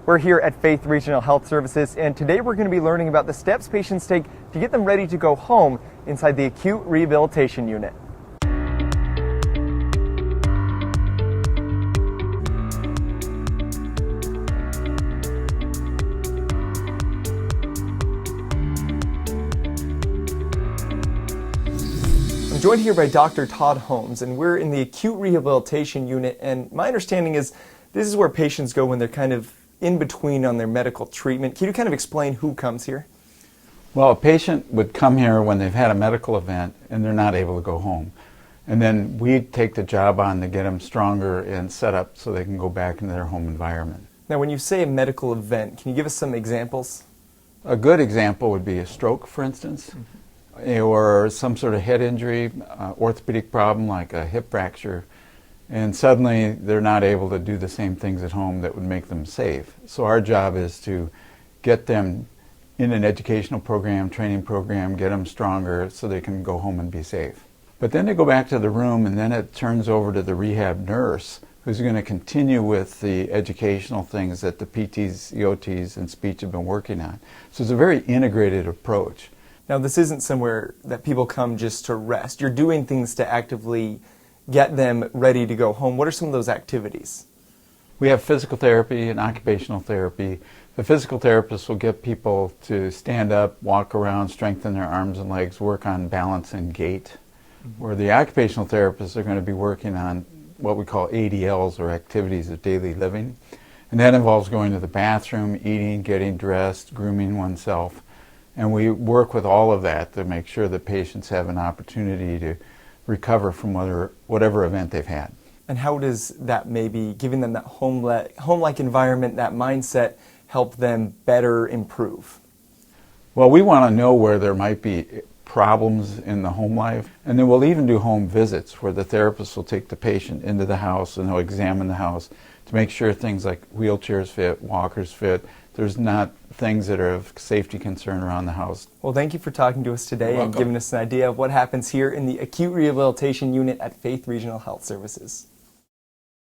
We're here at Faith Regional Health Services, and today we're going to be learning about the steps patients take to get them ready to go home inside the Acute Rehabilitation Unit. I'm joined here by Dr. Todd Holmes, and we're in the Acute Rehabilitation Unit, and my understanding is this is where patients go when they're kind of in between on their medical treatment. Can you kind of explain who comes here? Well, a patient would come here when they've had a medical event and they're not able to go home. And then we take the job on to get them stronger and set up so they can go back into their home environment. Now, when you say a medical event, can you give us some examples? A good example would be a stroke, for instance, or some sort of head injury, orthopedic problem like a hip fracture, and suddenly they're not able to do the same things at home that would make them safe. So our job is to get them in an educational program, training program, get them stronger so they can go home and be safe. But then they go back to the room, and then it turns over to the rehab nurse who's going to continue with the educational things that the PTs, EOTs, and speech have been working on. So it's a very integrated approach. Now, this isn't somewhere that people come just to rest. You're doing things to actively get them ready to go home. What are some of those activities? We have physical therapy and occupational therapy. The physical therapists will get people to stand up, walk around, strengthen their arms and legs, work on balance and gait. Where the occupational therapists are going to be working on what we call ADLs, or activities of daily living. And that involves going to the bathroom, eating, getting dressed, grooming oneself. And we work with all of that to make sure that patients have an opportunity to recover from whatever event they've had. And how does that, maybe giving them that home-like environment, that mindset, help them better improve? Well, we want to know where there might be problems in the home life, and then we'll even do home visits where the therapist will take the patient into the house and they'll examine the house to make sure things like wheelchairs fit, walkers fit, there's not things that are of safety concern around the house. Well, thank you for talking to us today and giving us an idea of what happens here in the Acute Rehabilitation Unit at Faith Regional Health Services.